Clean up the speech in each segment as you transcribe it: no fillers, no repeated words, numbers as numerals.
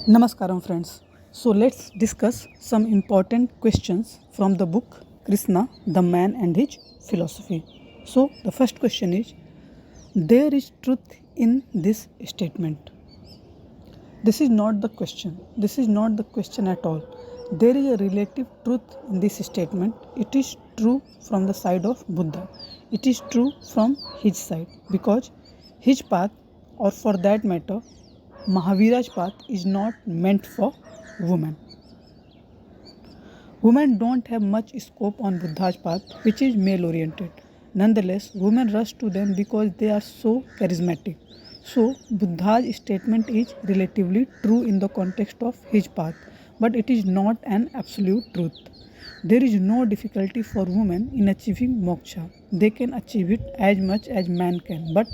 Namaskaram friends. So let's discuss some important questions from the book Krishna, the Man and His Philosophy. So the first question is, there is truth in this statement. This is not the question. This is not the question at all. There is a relative truth in this statement. It is true from the side of Buddha. It is true from his side because his path, or for that matter, Mahavira's path, is not meant for women. Women don't have much scope on Buddha's path, which is male oriented. Nonetheless, women rush to them because they are so charismatic. So, Buddha's statement is relatively true in the context of his path, but it is not an absolute truth. There is no difficulty for women in achieving moksha. They can achieve it as much as man can, but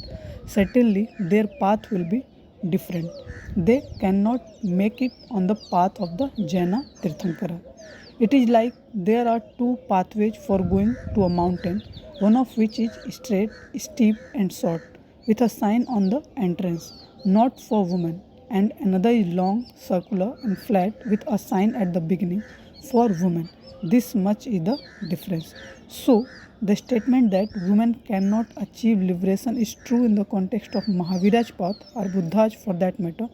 certainly their path will be different. They cannot make it on the path of the Jaina Tirthankara. It is like there are two pathways for going to a mountain, one of which is straight, steep, and short, with a sign on the entrance, not for women, and another is long, circular, and flat, with a sign at the beginning, for women. This much is the difference. So, the statement that women cannot achieve liberation is true in the context of Mahavira's path, or Buddha's for that matter.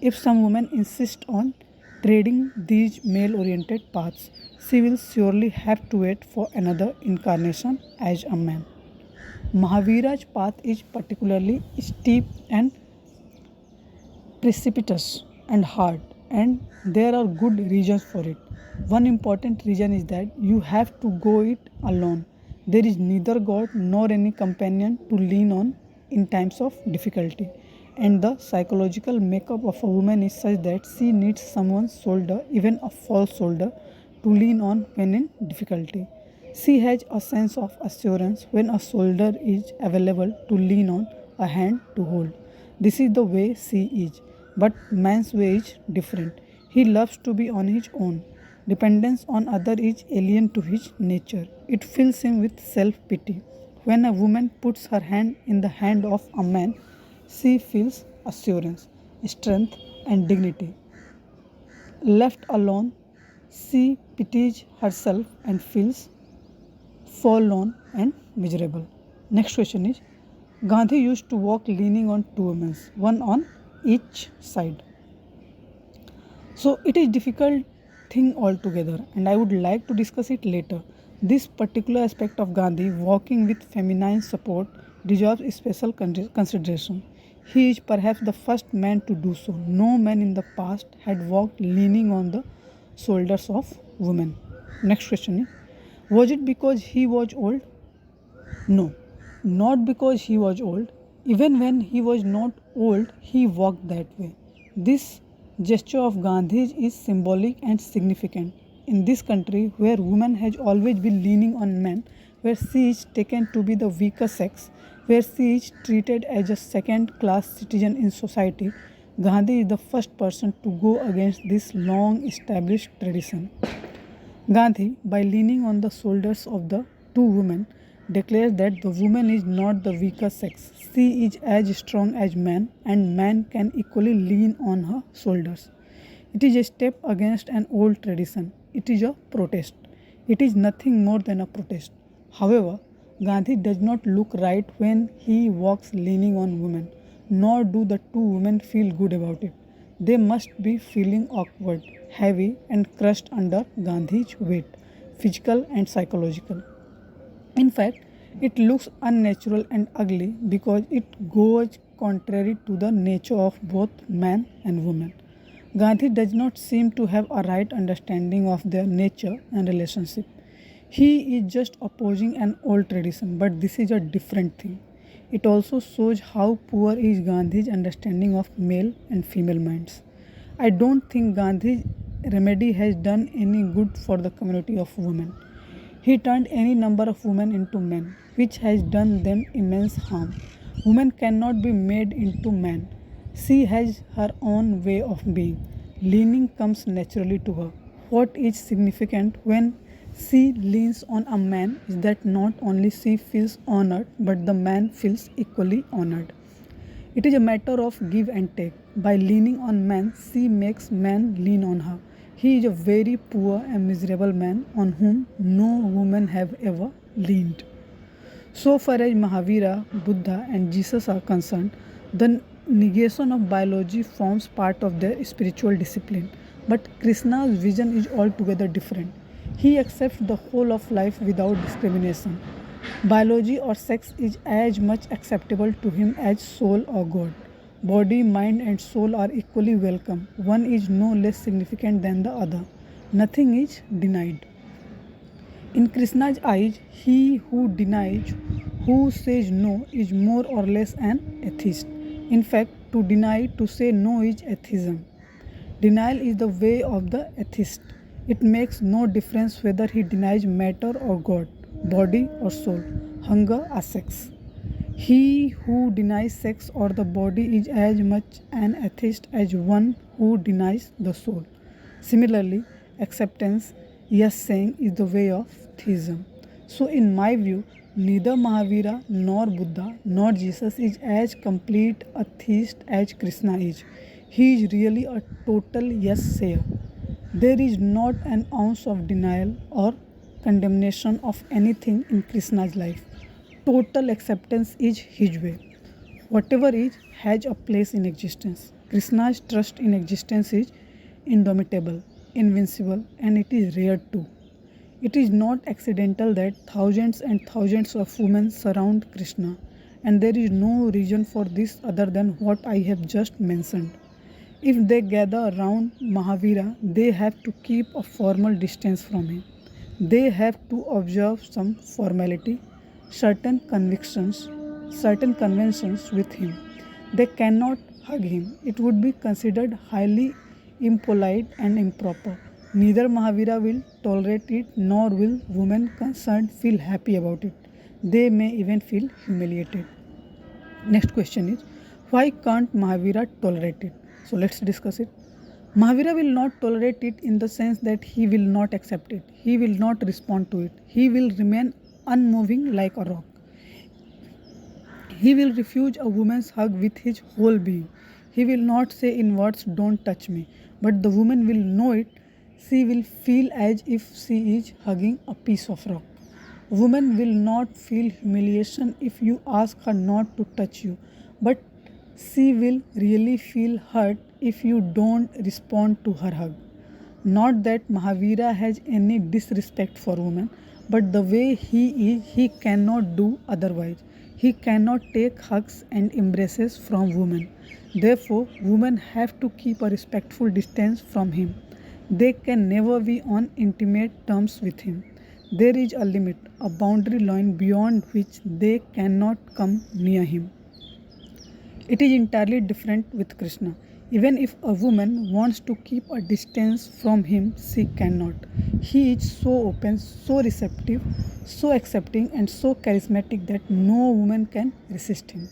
If some woman insists on treading these male oriented paths, she will surely have to wait for another incarnation as a man. Mahavira's path is particularly steep and precipitous and hard, and there are good reasons for it. One important reason is that you have to go it alone. There is neither God nor any companion to lean on in times of difficulty, and the psychological makeup of a woman is such that she needs someone's shoulder, even a false shoulder, to lean on when in difficulty. She has a sense of assurance when a shoulder is available to lean on, a hand to hold. This is the way she is. But man's way is different. He loves to be on his own. Dependence on others is alien to his nature. It fills him with self-pity. When a woman puts her hand in the hand of a man, she feels assurance, strength, and dignity. Left alone, she pities herself and feels forlorn and miserable. Next question is, Gandhi used to walk leaning on two women, one on each side. So it is difficult thing altogether, and I would like to discuss it later. This particular aspect of Gandhi walking with feminine support deserves special consideration. He is perhaps the first man to do so. No man in the past had walked leaning on the shoulders of women. Next question is, was it because he was old? No, not because he was old. Even when he was not old, he walked that way. This gesture of Gandhi's is symbolic and significant. In this country, where woman has always been leaning on men, where she is taken to be the weaker sex, where she is treated as a second class citizen in society, Gandhi is the first person to go against this long established tradition. Gandhi, by leaning on the shoulders of the two women, declares that the woman is not the weaker sex. She is as strong as man, and man can equally lean on her shoulders. It is a step against an old tradition. It is a protest. It is nothing more than a protest. However, Gandhi does not look right when he walks leaning on women, nor do the two women feel good about it. They must be feeling awkward, heavy, and crushed under Gandhi's weight, physical and psychological. In fact, it looks unnatural and ugly because it goes contrary to the nature of both man and woman. Gandhi does not seem to have a right understanding of their nature and relationship. He is just opposing an old tradition, but this is a different thing. It also shows how poor is Gandhi's understanding of male and female minds. I don't think Gandhi's remedy has done any good for the community of women. He turned any number of women into men, which has done them immense harm. Woman cannot be made into man. She has her own way of being. Leaning comes naturally to her. What is significant when she leans on a man is that not only she feels honored, but the man feels equally honored. It is a matter of give and take. by leaning on man, she makes man lean on her. He is a very poor and miserable man on whom no woman have ever leaned. So far as Mahavira, Buddha, and Jesus are concerned, the negation of biology forms part of their spiritual discipline. But Krishna's vision is altogether different. He accepts the whole of life without discrimination. Biology or sex is as much acceptable to him as soul or God. Body, mind, and soul are equally welcome. One is no less significant than the other. Nothing is denied. In Krishna's eyes, he who denies, who says no, is more or less an atheist. In fact, to deny, to say no is atheism. Denial is the way of the atheist. It makes no difference whether he denies matter or God, body or soul, hunger or sex. He who denies sex or the body is as much an atheist as one who denies the soul. Similarly, acceptance, yes saying, is the way of theism. So, in my view, neither Mahavira nor Buddha nor Jesus is as complete a theist as Krishna is. He is really a total yes sayer. There is not an ounce of denial or condemnation of anything in Krishna's life. Total acceptance is his way. Whatever is has a place in existence. Krishna's trust in existence is indomitable, invincible, and it is rare too. It is not accidental that thousands and thousands of women surround Krishna, and there is no reason for this other than what I have just mentioned. If they gather around Mahavira, they have to keep a formal distance from him. They have to observe some formality, certain convictions, certain conventions with him. They cannot hug him. It would be considered highly impolite and improper. Neither Mahavira will tolerate it nor will women concerned feel happy about it. They may even feel humiliated. Next question is, why can't Mahavira tolerate it? So let's discuss it. Mahavira will not tolerate it in the sense that he will not accept it. He will not respond to it. He will remain unmoving like a rock. He will refuse a woman's hug with his whole being. He will not say in words, "Don't touch me," but the woman will know it. She will feel as if she is hugging a piece of rock. Woman will not feel humiliation if you ask her not to touch you, but she will really feel hurt if you don't respond to her hug. Not that Mahavira has any disrespect for women, but the way he is, he cannot do otherwise. He cannot take hugs and embraces from women. Therefore, women have to keep a respectful distance from him. They can never be on intimate terms with him. There is a limit, a boundary line beyond which they cannot come near him. It is entirely different with Krishna. Even if a woman wants to keep a distance from him, she cannot. He is so open, so receptive, so accepting, and so charismatic that no woman can resist him.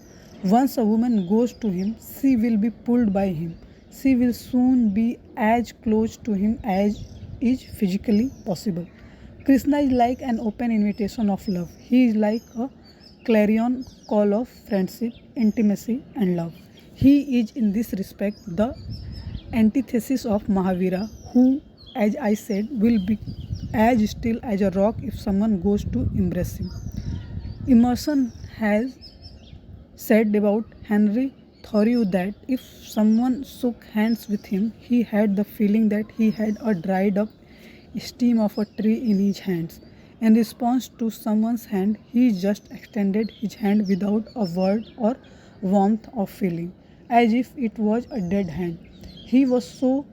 Once a woman goes to him, she will be pulled by him. She will soon be as close to him as is physically possible. Krishna is like an open invitation of love. He is like a clarion call of friendship, intimacy, and love. He is in this respect the antithesis of Mahavira, who, as I said, will be as still as a rock if someone goes to embrace him. Emerson has said about Henry Thoreau that if someone shook hands with him, he had the feeling that he had a dried up stem of a tree in his hands. In response to someone's hand, he just extended his hand without a word or warmth of feeling, as if it was a dead hand. He was so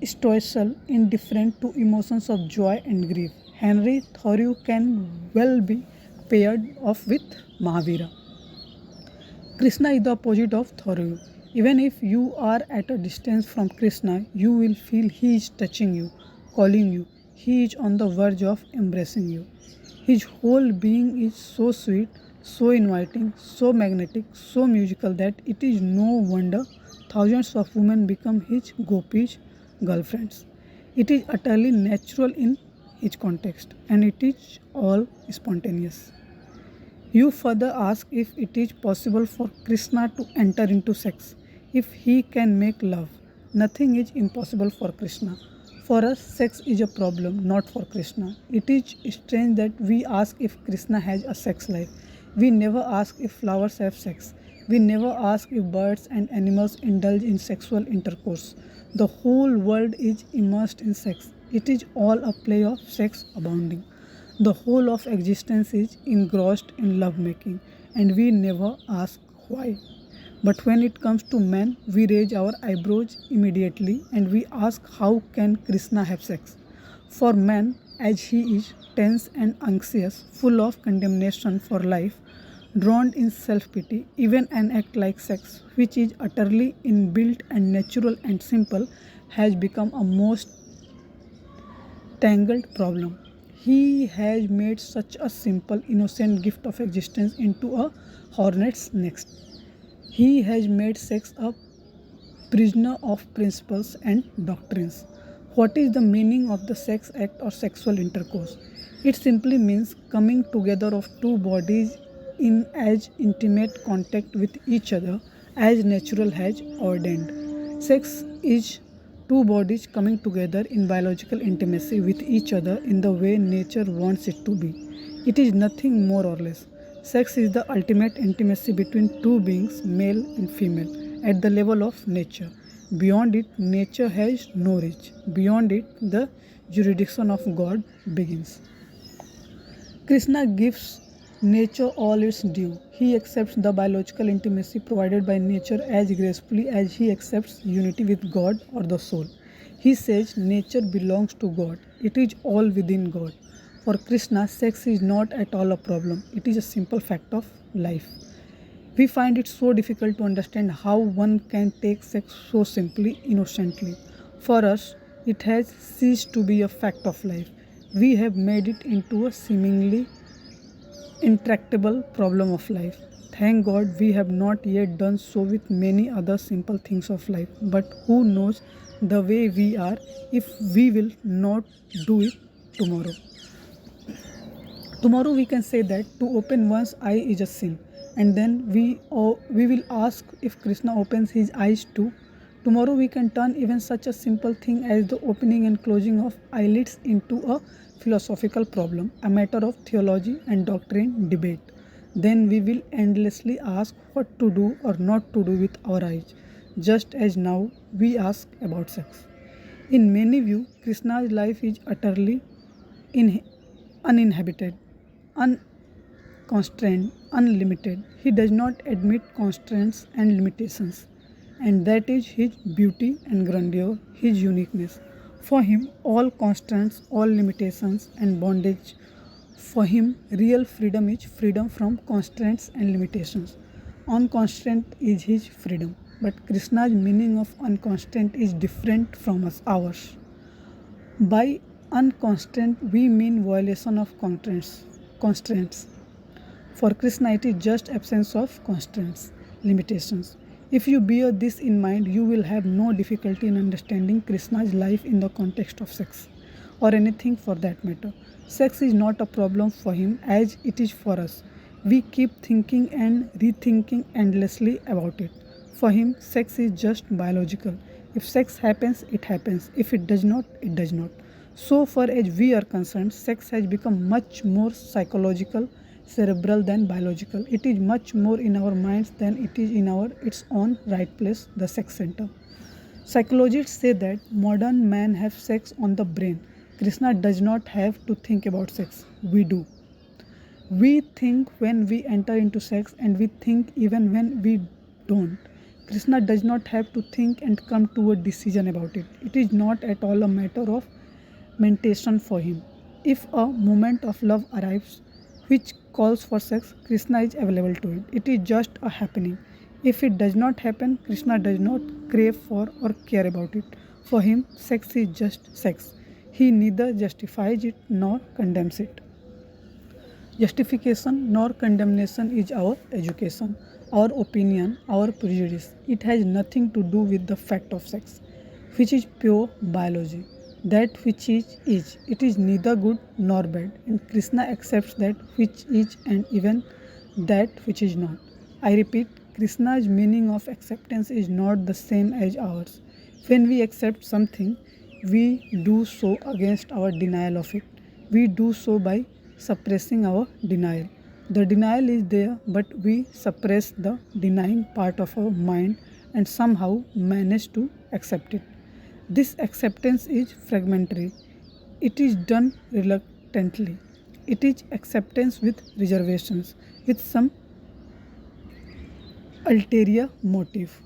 stoical, indifferent to emotions of joy and grief. Henry Thoreau can well be paired off with Mahavira. Krishna is the opposite of Thoreau. Even if you are at a distance from Krishna, you will feel he is touching you, calling you. He is on the verge of embracing you. His whole being is so sweet, so inviting, so magnetic, so musical that it is no wonder thousands of women become his gopis, girlfriends. It is utterly natural in each context, and it is all spontaneous. You further ask if it is possible for Krishna to enter into sex. If he can make love, nothing is impossible for Krishna. For us, sex is a problem, not for Krishna. It is strange that we ask if Krishna has a sex life. We never ask if flowers have sex. We never ask if birds and animals indulge in sexual intercourse. The whole world is immersed in sex. It is all a play of sex abounding. The whole of existence is engrossed in lovemaking, and we never ask why. But when it comes to men, we raise our eyebrows immediately and we ask how can Krishna have sex? For man, as he is tense and anxious, full of condemnation for life, drowned in self pity, even an act like sex, which is utterly inbuilt and natural and simple, has become a most tangled problem. He has made such a simple, innocent gift of existence into a hornet's nest. He has made sex a prisoner of principles and doctrines. What is the meaning of the sex act or sexual intercourse? It simply means coming together of two bodies in as intimate contact with each other as natural has ordained. Sex is two bodies coming together in biological intimacy with each other in the way nature wants it to be. It is nothing more or less. Sex is the ultimate intimacy between two beings, male and female, at the level of nature. Beyond it, nature has no reach. Beyond it, the jurisdiction of God begins. Krishna gives nature all its due. He accepts the biological intimacy provided by nature as gracefully as he accepts unity with God or the soul. He says nature belongs to God. It is all within God. For Krishna, sex is not at all a problem. It is a simple fact of life. We find it so difficult to understand how one can take sex so simply, innocently. For us, it has ceased to be a fact of life. We have made it into a seemingly intractable problem of life. Thank God we have not yet done so with many other simple things of life. But who knows the way we are if we will not do it tomorrow. Tomorrow we can say that to open one's eye is a sin, and then we will ask if Krishna opens his eyes too. Tomorrow we can turn even such a simple thing as the opening and closing of eyelids into a philosophical problem, a matter of theology and doctrine debate. Then we will endlessly ask what to do or not to do with our eyes, just as now we ask about sex. In many views, Krishna's life is utterly in, uninhabited, unconstrained, unlimited. He does not admit constraints and limitations, and that is his beauty and grandeur, his uniqueness. For him, all constraints, all limitations, and bondage. For him, real freedom is freedom from constraints and limitations. Unconstrained is his freedom, but Krishna's meaning of unconstrained is different from ours. By unconstrained, we mean violation of constraints. For Krishna, it is just absence of constraints, limitations. If you bear this in mind, you will have no difficulty in understanding Krishna's life in the context of sex, or anything for that matter. Sex is not a problem for him as it is for us. We keep thinking and rethinking endlessly about it. For him, sex is just biological. If sex happens, it happens. If it does not, it does not. So far as we are concerned, sex has become much more psychological, cerebral than biological. It is much more in our minds than it is in its own right place, the sex center. Psychologists say that modern men have sex on the brain. Krishna does not have to think about sex. We do. We think when we enter into sex and we think even when we don't. Krishna does not have to think and come to a decision about it. It is not at all a matter of mentation for him. If a moment of love arrives which calls for sex, Krishna is available to it. It is just a happening. If it does not happen, Krishna does not crave for or care about it. For him, sex is just sex. He neither justifies it nor condemns it. Justification nor condemnation is our education, our opinion, our prejudice. It has nothing to do with the fact of sex, which is pure biology. That which is. It is neither good nor bad, and Krishna accepts that which is and even that which is not. I repeat, Krishna's meaning of acceptance is not the same as ours. When we accept something, we do so against our denial of it. We do so by suppressing our denial. The denial is there, but we suppress the denying part of our mind and somehow manage to accept it. This acceptance is fragmentary. It is done reluctantly. It is acceptance with reservations, with some ulterior motive.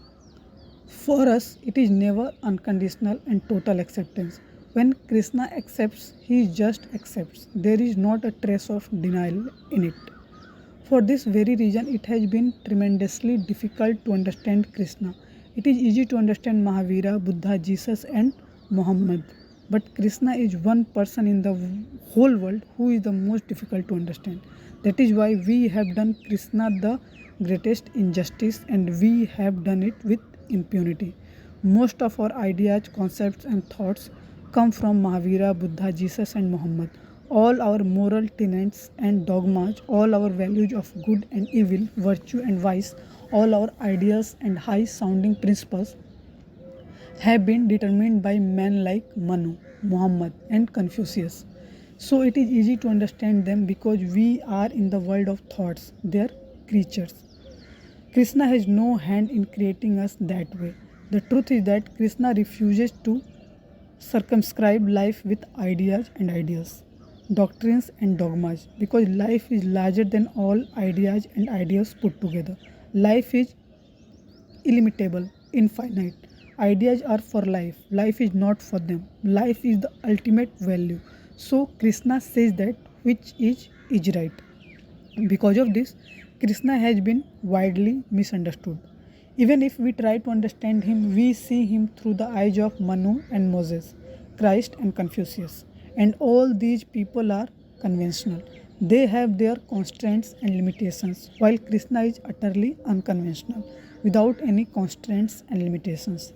For us, it is never unconditional and total acceptance. When Krishna accepts, he just accepts. There is not a trace of denial in it. For this very reason, it has been tremendously difficult to understand Krishna. It is easy to understand Mahavira, Buddha, Jesus, and Muhammad. But Krishna is one person in the whole world who is the most difficult to understand. That is why we have done Krishna the greatest injustice and we have done it with impunity. Most of our ideas, concepts, and thoughts come from Mahavira, Buddha, Jesus, and Muhammad. All our moral tenets and dogmas, all our values of good and evil, virtue and vice, all our ideas and high sounding principles have been determined by men like Manu, Muhammad, and Confucius. So it is easy to understand them because we are in the world of thoughts, their creatures. Krishna has no hand in creating us that way. The truth is that Krishna refuses to circumscribe life with ideas, doctrines and dogmas, because life is larger than all ideas put together. Life is illimitable, infinite. Ideas are for life. Life is not for them. Life is the ultimate value. So Krishna says that which is right. Because of this, Krishna has been widely misunderstood. Even if we try to understand him, we see him through the eyes of Manu and Moses, Christ and Confucius. And all these people are conventional. They have their constraints and limitations, while Krishna is utterly unconventional, without any constraints and limitations.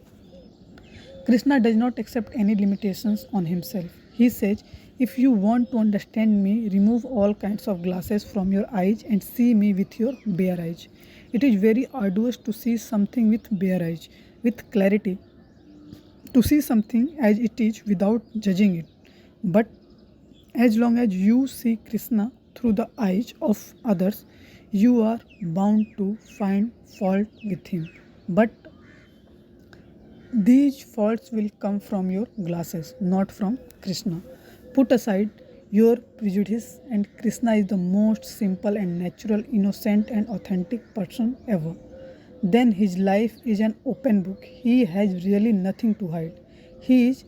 Krishna does not accept any limitations on himself. He says, if you want to understand me, remove all kinds of glasses from your eyes and see me with your bare eyes. It is very arduous to see something with bare eyes, with clarity, to see something as it is without judging it. But as long as you see Krishna through the eyes of others, you are bound to find fault with him. But these faults will come from your glasses, not from Krishna. Put aside your prejudice, and Krishna is the most simple and natural, innocent, and authentic person ever. Then his life is an open book. He has really nothing to hide. He is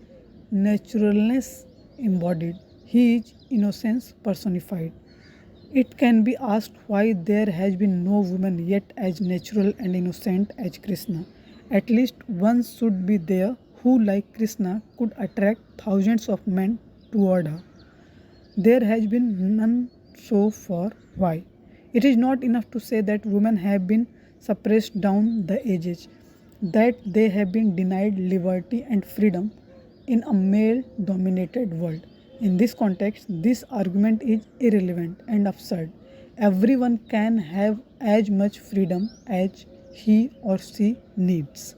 naturalness embodied. He is innocence personified. It can be asked why there has been no woman yet as natural and innocent as Krishna. At least one should be there who, like Krishna, could attract thousands of men toward her. There has been none so far. Why? It is not enough to say that women have been suppressed down the ages, that they have been denied liberty and freedom in a male dominated world. In this context, this argument is irrelevant and absurd. Everyone can have as much freedom as he or she needs.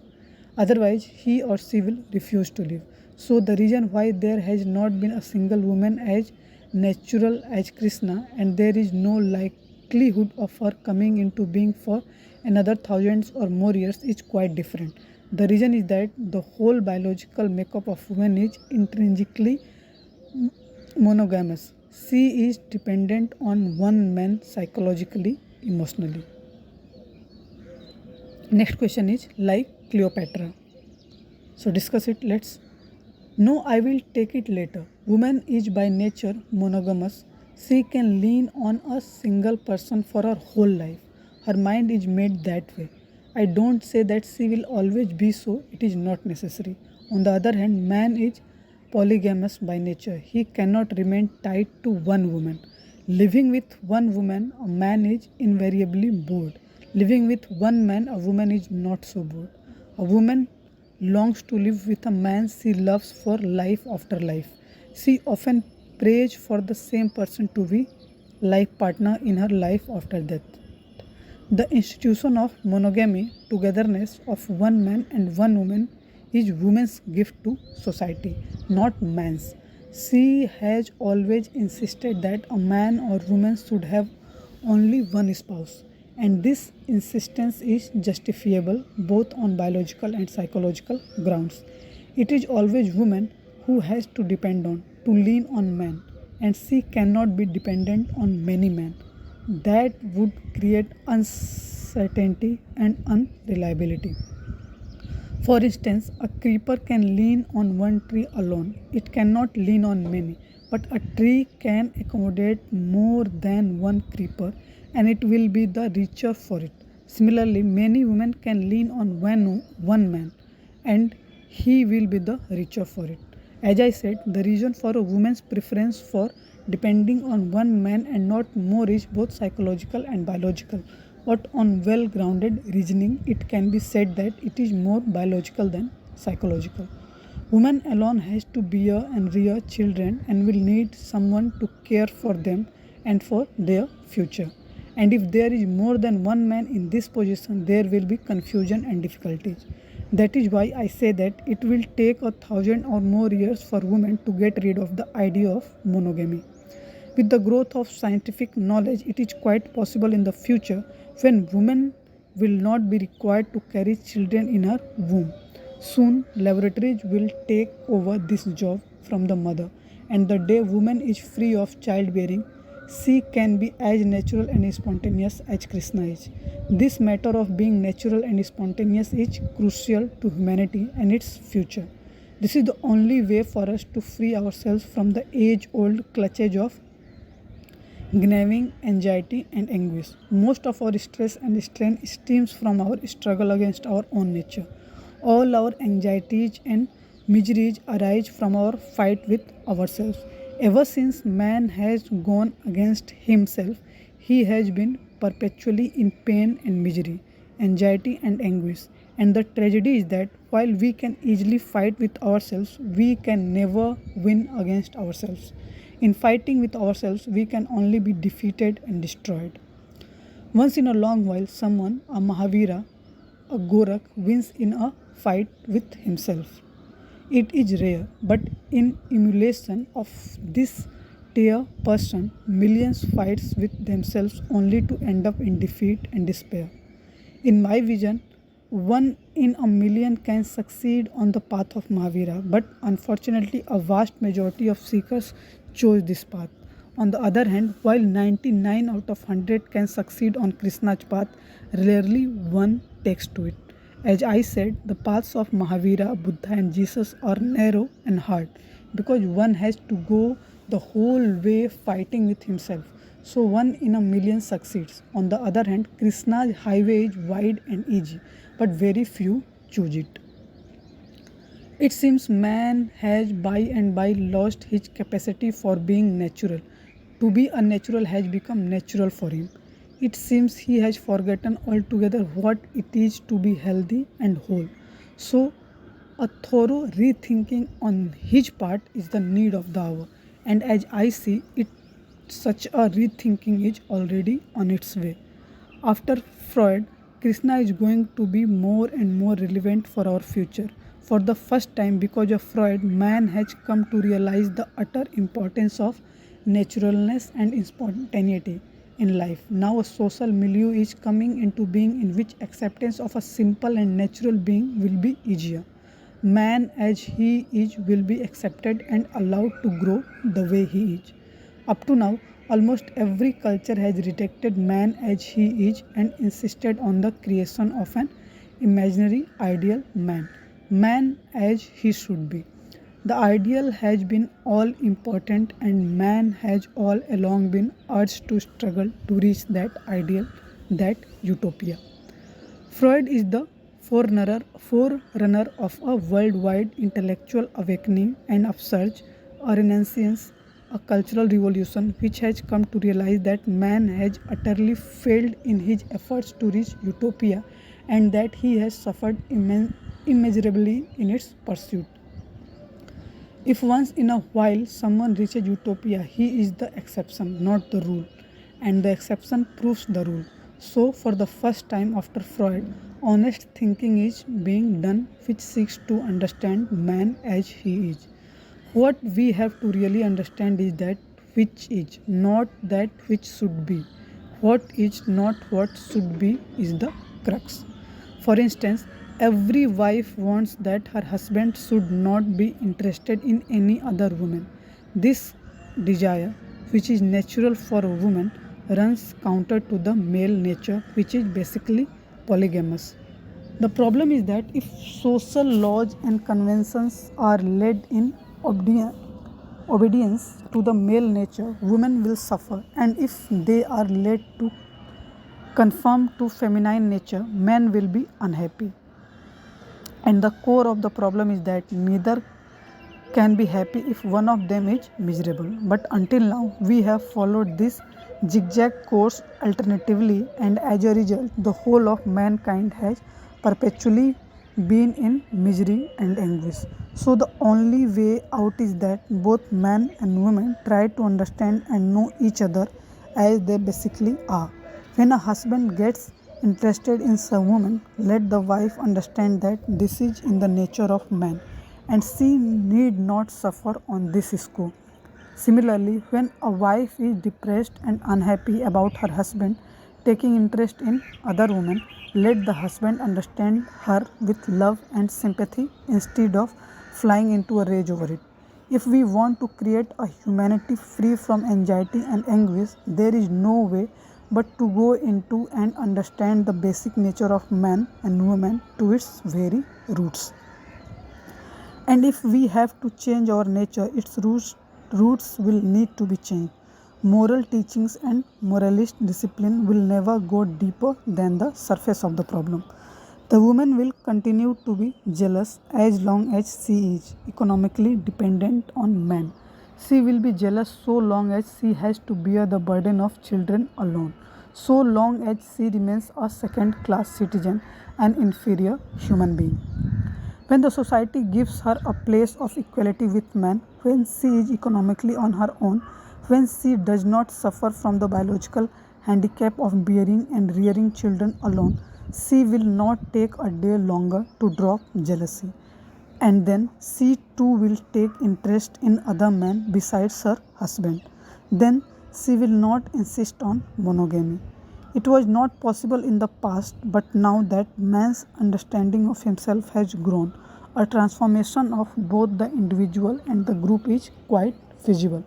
Otherwise, he or she will refuse to live. So, the reason why there has not been a single woman as natural as Krishna, and there is no likelihood of her coming into being for another thousands or more years, is quite different. The reason is that the whole biological makeup of women is intrinsically monogamous. She is dependent on one man psychologically, emotionally. Next question is like Cleopatra. So discuss it. Let's. No, I will take it later. Woman is by nature monogamous. She can lean on a single person for her whole life. Her mind is made that way. I don't say that she will always be so. It is not necessary. On the other hand, man is polygamous by nature. He cannot remain tied to one woman. Living with one woman, a man is invariably bored. Living with one man, a woman is not so bored. A woman longs to live with a man she loves for life after life. She often prays for the same person to be life partner in her life after death. The institution of monogamy, togetherness of one man and one woman, is woman's gift to society, not man's. She has always insisted that a man or woman should have only one spouse, and this insistence is justifiable both on biological and psychological grounds. It is always woman who has to depend on, to lean on man, and she cannot be dependent on many men. That would create uncertainty and unreliability. For instance, a creeper can lean on one tree alone. It cannot lean on many. But a tree can accommodate more than one creeper and it will be the richer for it. Similarly, many women can lean on one man and he will be the richer for it. As I said, the reason for a woman's preference for depending on one man and not more is both psychological and biological. But on well grounded reasoning, it can be said that it is more biological than psychological. Woman alone has to bear and rear children and will need someone to care for them and for their future. And if there is more than one man in this position, there will be confusion and difficulties. That is why I say that it will take 1,000 or more years for women to get rid of the idea of monogamy. With the growth of scientific knowledge, it is quite possible in the future when women will not be required to carry children in her womb. Soon, laboratories will take over this job from the mother, and the day woman is free of childbearing, she can be as natural and spontaneous as Krishna is. This matter of being natural and spontaneous is crucial to humanity and its future. This is the only way for us to free ourselves from the age old clutches of gnawing anxiety and anguish. Most of our stress and strain stems from our struggle against our own nature. All our anxieties and miseries arise from our fight with ourselves. Ever since man has gone against himself, he has been perpetually in pain and misery, anxiety and anguish. And the tragedy is that while we can easily fight with ourselves, we can never win against ourselves. In fighting with ourselves, we can only be defeated and destroyed. Once in a long while, someone, a Mahavira, a Gorak, wins in a fight with himself. It is rare, but in emulation of this dear person, millions fights with themselves only to end up in defeat and despair. In my vision, one in a million can succeed on the path of Mahavira, but unfortunately, a vast majority of seekers chose this path. On the other hand, while 99 out of 100 can succeed on Krishna's path, rarely one takes to it. As I said, the paths of Mahavira, Buddha, and Jesus are narrow and hard because one has to go the whole way fighting with himself. So, one in a million succeeds. On the other hand, Krishna's highway is wide and easy, but very few choose it. It seems man has by and by lost his capacity for being natural. To be unnatural has become natural for him. It seems he has forgotten altogether what it is to be healthy and whole. So, a thorough rethinking on his part is the need of the hour. And as I see it, such a rethinking is already on its way. After Freud, Krishna is going to be more and more relevant for our future. For the first time, because of Freud, man has come to realize the utter importance of naturalness and spontaneity in life. Now, a social milieu is coming into being in which acceptance of a simple and natural being will be easier. Man as he is will be accepted and allowed to grow the way he is. Up to now, almost every culture has rejected man as he is and insisted on the creation of an imaginary ideal man. Man as he should be. The ideal has been all important and man has all along been urged to struggle to reach that ideal, that utopia. Freud is the forerunner of a worldwide intellectual awakening and upsurge, a renaissance, a cultural revolution which has come to realize that man has utterly failed in his efforts to reach utopia and that he has suffered immeasurably in its pursuit. If once in a while someone reaches utopia, he is the exception, not the rule, and the exception proves the rule. So, for the first time after Freud, honest thinking is being done which seeks to understand man as he is. What we have to really understand is that which is, not that which should be. What is not what should be is the crux. For instance, every wife wants that her husband should not be interested in any other woman. This desire, which is natural for a woman, runs counter to the male nature, which is basically polygamous. The problem is that if social laws and conventions are led in obedience to the male nature, women will suffer, and if they are led to conform to feminine nature, men will be unhappy. And the core of the problem is that neither can be happy if one of them is miserable. But until now, we have followed this zigzag course alternatively, and as a result, the whole of mankind has perpetually been in misery and anguish. So, the only way out is that both men and women try to understand and know each other as they basically are. When a husband gets interested in some woman, let the wife understand that this is in the nature of man and she need not suffer on this score. Similarly, when a wife is depressed and unhappy about her husband taking interest in other women, let the husband understand her with love and sympathy instead of flying into a rage over it. If we want to create a humanity free from anxiety and anguish, there is no way but to go into and understand the basic nature of man and woman to its very roots. And if we have to change our nature, its roots will need to be changed. Moral teachings and moralist discipline will never go deeper than the surface of the problem. The woman will continue to be jealous as long as she is economically dependent on man. She will be jealous so long as she has to bear the burden of children alone, so long as she remains a second class citizen, an inferior human being. When the society gives her a place of equality with man, when she is economically on her own, when she does not suffer from the biological handicap of bearing and rearing children alone, she will not take a day longer to drop jealousy. And then she too will take interest in other men besides her husband. Then she will not insist on monogamy. It was not possible in the past, but now that man's understanding of himself has grown, a transformation of both the individual and the group is quite feasible.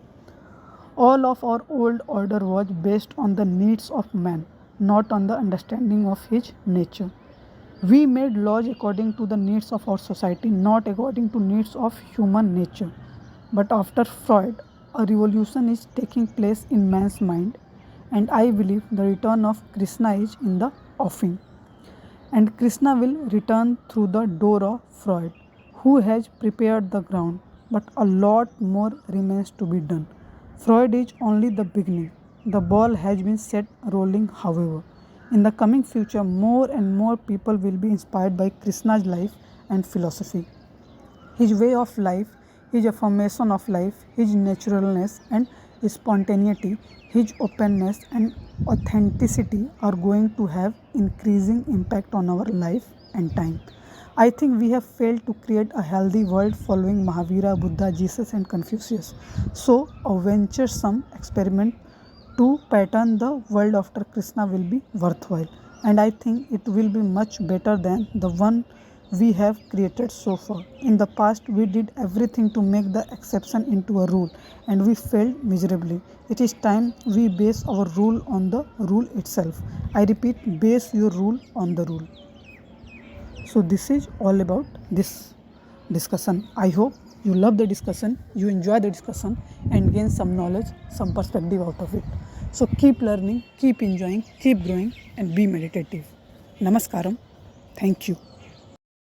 All of our old order was based on the needs of man, not on the understanding of his nature. We made laws according to the needs of our society, not according to needs of human nature. But after Freud, a revolution is taking place in man's mind, and I believe the return of Krishna is in the offing. And Krishna will return through the door of Freud, who has prepared the ground, but a lot more remains to be done. Freud is only the beginning. The ball has been set rolling, however. In the coming future, more and more people will be inspired by Krishna's life and philosophy. His way of life, his affirmation of life, his naturalness and spontaneity, his openness and authenticity are going to have increasing impact on our life and time. I think we have failed to create a healthy world following Mahavira, Buddha, Jesus and Confucius. So a venturesome experiment to pattern the world after Krishna will be worthwhile, and I think it will be much better than the one we have created so far. In the past, we did everything to make the exception into a rule, and we failed miserably. It is time we base our rule on the rule itself. I repeat, base your rule on the rule. So this is all about this discussion. I hope you love the discussion, you enjoy the discussion and gain some knowledge, some perspective out of it. So keep learning, keep enjoying, keep growing and be meditative. Namaskaram. Thank you.